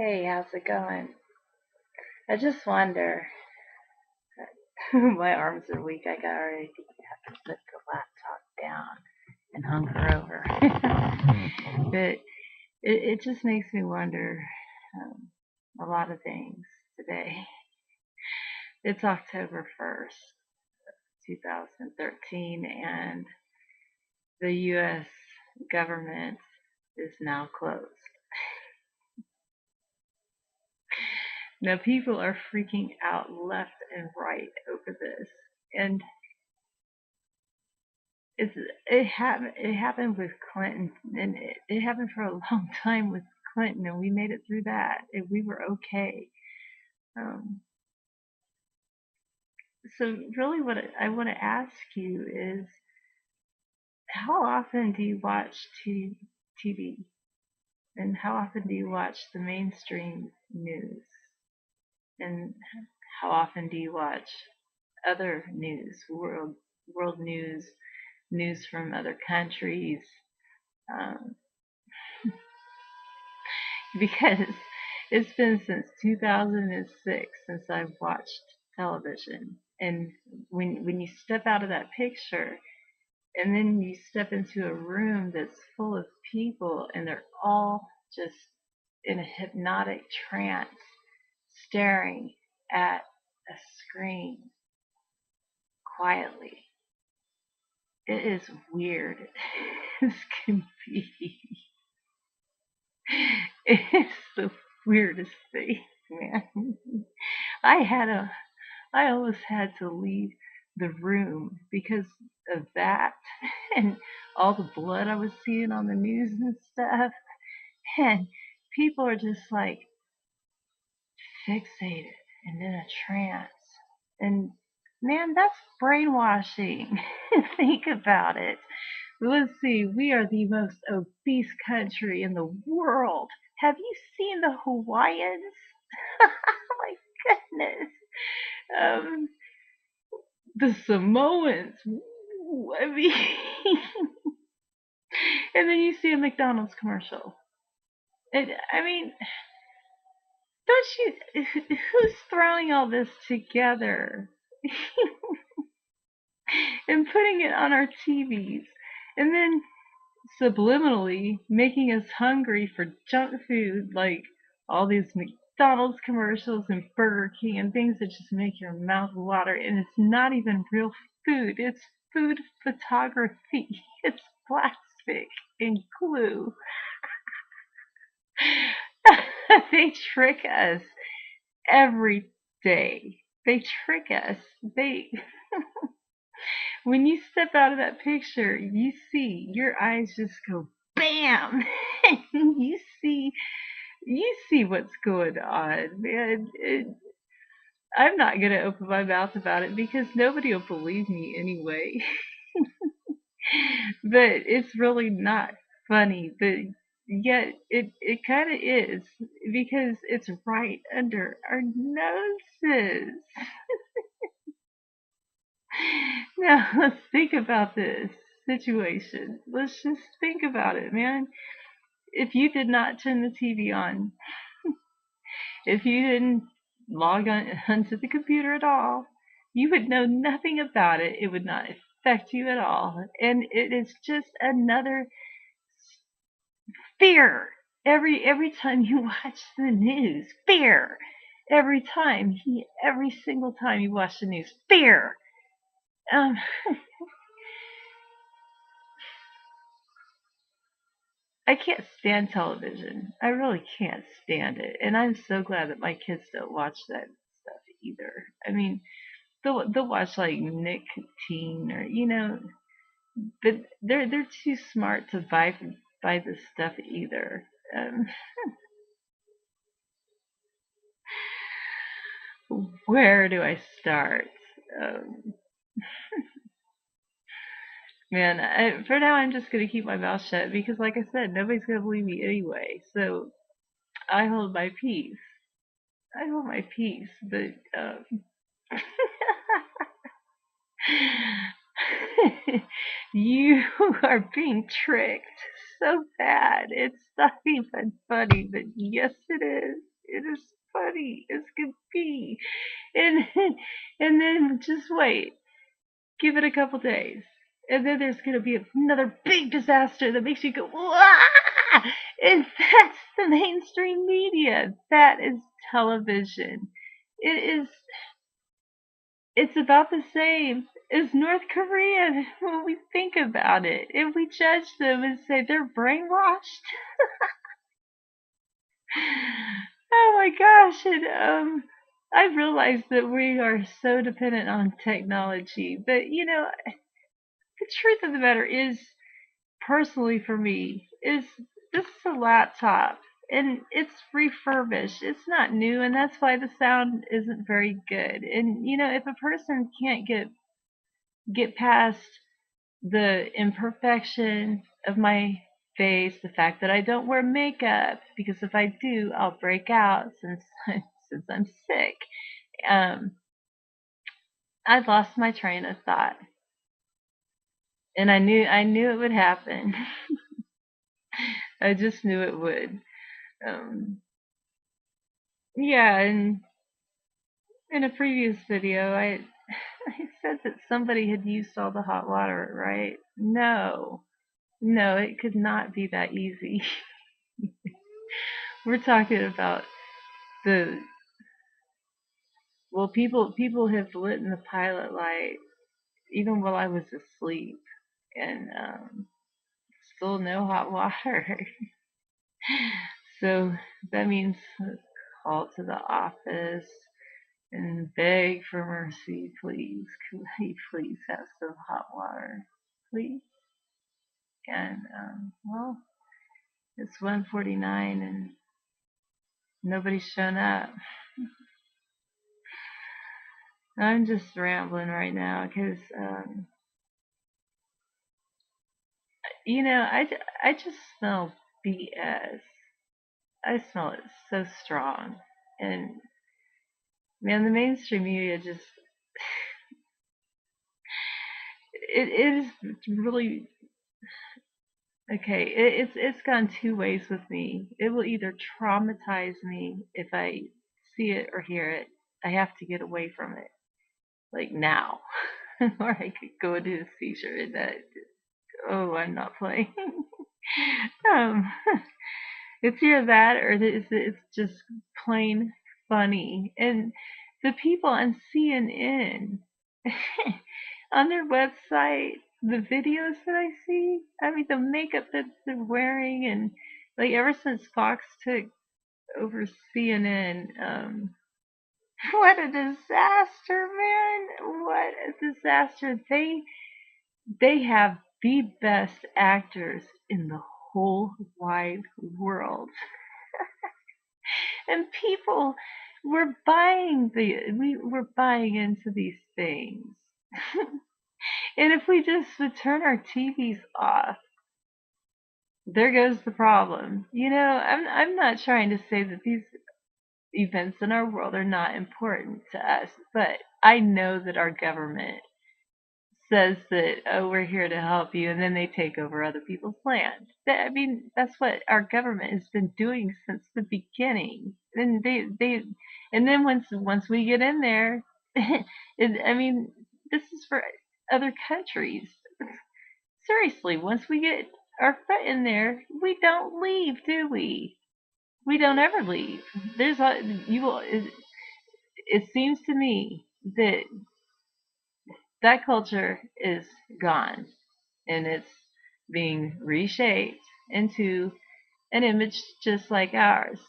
Hey, how's it going? I just wonder. My arms are weak. I got already have to put the laptop down and hunker over. But it just makes me wonder a lot of things today. It's October 1st, 2013, and the U.S. government is now closed. Now people are freaking out left and right over this. And it's it happened with Clinton, and it happened for a long time with Clinton, and we made it through that, and we were okay. Um, so really, what I want to ask you is, how often do you watch TV, and how often do you watch the mainstream news, and how often do you watch other news, world news, news from other countries? Um, because it's been since 2006 since I've watched television. And when you step out of that picture and then you step into a room that's full of people and they're all just in a hypnotic trance staring at a screen quietly. It is weird as can be. It's the weirdest thing, man. I had a, I almost had to leave the room because of that and all the blood I was seeing on the news and stuff. And people are just like fixated and in a trance. And man, that's brainwashing. Think about it. Let's see, we are the most obese country in the world. Have you seen the Hawaiians? Oh my goodness. Um, the Samoans. Ooh, I mean, and then you see a McDonald's commercial. I mean, don't you? Who's throwing all this together and putting it on our TVs, and then subliminally making us hungry for junk food like all these McDonald's commercials and Burger King and things that just make your mouth water, and it's not even real food. It's food photography. It's plastic and glue. They trick us every day. They trick us. They When you step out of that picture, you see your eyes just go bam. You see what's going on, man. I'm not gonna open my mouth about it because nobody will believe me anyway. But it's really not funny. But yet it kind of is because it's right under our noses. Now let's think about this situation. Let's just think about it, man. If you did not turn the TV on, if you didn't log on onto the computer at all, you would know nothing about it. It would not affect you at all. And it is just another fear. Every time you watch the news, fear. Every single time you watch the news, fear. Um, I can't stand television. I really can't stand it, and I'm so glad that my kids don't watch that stuff either. I mean, they'll watch like nicotine or but they're too smart to buy this stuff either. Um, where do I start? Um, man, for now I'm just gonna keep my mouth shut because, like I said, nobody's gonna believe me anyway. So I hold my peace. I hold my peace, but you are being tricked so bad. It's not even funny, but yes, it is. It is funny as can be. And and then just wait. Give it a couple days. And then there's going to be another big disaster that makes you go, "Wah!" And that's the mainstream media. That is television. It is, it's about the same as North Korea when we think about it. If we judge them and say they're brainwashed, oh my gosh. And I realize that we are so dependent on technology. But, the truth of the matter is, personally for me, is this is a laptop and it's refurbished. It's not new, and that's why the sound isn't very good. And if a person can't get past the imperfection of my face, the fact that I don't wear makeup, because if I do, I'll break out since since I'm sick. Um, I lost my train of thought, and I knew it would happen. I just knew it would. Um, yeah, and in a previous video, I said that somebody had used all the hot water, right? No, no, it could not be that easy. We're talking about the well, people have lit in the pilot light even while I was asleep, and still no hot water. So that means call to the office and beg for mercy, please. Could I please have some hot water, please? And well, it's 1:49 and nobody's shown up. I'm just rambling right now because I just smell BS. I smell it so strong, and man, the mainstream media just it is really okay. It's gone two ways with me. It will either traumatize me if I see it or hear it. I have to get away from it, like now, or I could go into a seizure. And that, oh, I'm not playing. um, it's either that or it's just plain funny. And the people on CNN, on their website, the videos that I see, I mean, the makeup that they're wearing, and like ever since Fox took over CNN, what a disaster, man! What a disaster! They have the best actors in the whole wide world, and people we're buying into these things. And if we just would turn our TVs off, there goes the problem. I'm not trying to say that these events in our world are not important to us, but I know that our government says that, oh, we're here to help you, and then they take over other people's land. I mean, that's what our government has been doing since the beginning. And and then once we get in there, I mean, this is for other countries. Seriously, once we get our foot in there, we don't leave, do we? We don't ever leave. There's a you will. It seems to me that that culture is gone, and it's being reshaped into an image just like ours.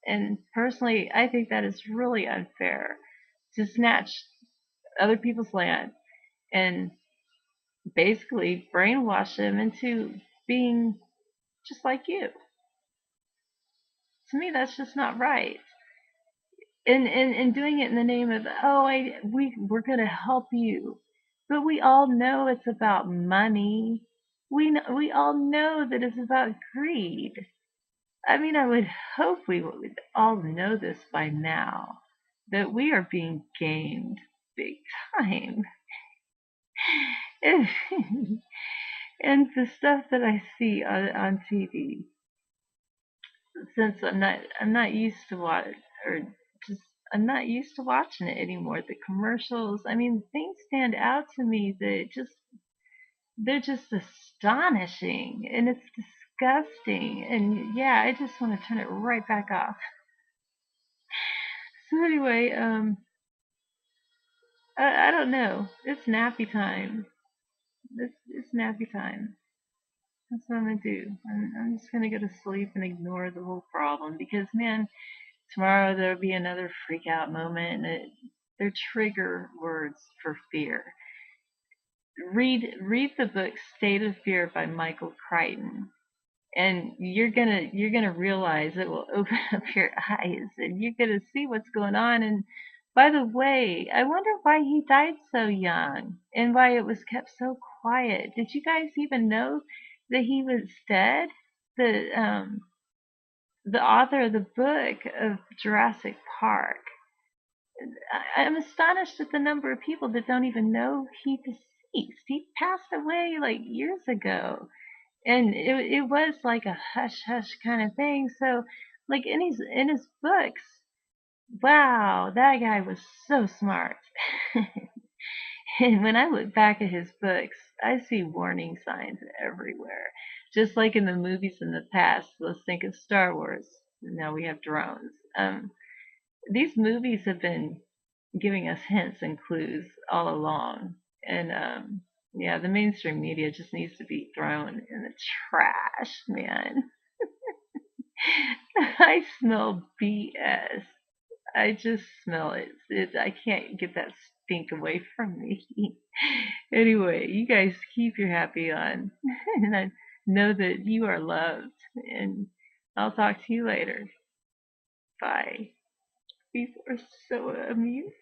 And personally, I think that is really unfair to snatch other people's land and basically brainwash them into being just like you. To me, that's just not right. And doing it in the name of, oh, we're gonna help you, but we all know it's about money. We all know that it's about greed. I mean, I would hope we would all know this by now, that we are being gamed big time. and, and the stuff that I see on TV, since I'm not used to or just I'm not used to watching it anymore. The commercials, I mean, things stand out to me that just they're just astonishing and it's disgusting. And yeah, I just want to turn it right back off. So anyway, I don't know. It's nappy time. It's nappy time. That's what I'm gonna do. I'm just gonna go to sleep and ignore the whole problem because man, tomorrow there'll be another freak out moment and they're trigger words for fear. Read the book State of Fear by Michael Crichton and you're gonna realize it will open up your eyes and you're gonna see what's going on. And by the way, I wonder why he died so young and why it was kept so quiet. Did you guys even know that he was dead? The author of the book of Jurassic Park. I'm astonished at the number of people that don't even know he deceased. He passed away like years ago and it was like a hush hush kind of thing. So like in his books, wow, that guy was so smart. And when I look back at his books, I see warning signs everywhere. Just like in the movies in the past, let's think of Star Wars. Now we have drones. These movies have been giving us hints and clues all along. And yeah, the mainstream media just needs to be thrown in the trash, man. I smell BS. I just smell it. I can't get that stink away from me. Anyway, you guys keep your happy on. And I know that you are loved. And I'll talk to you later. Bye. These are so amusing.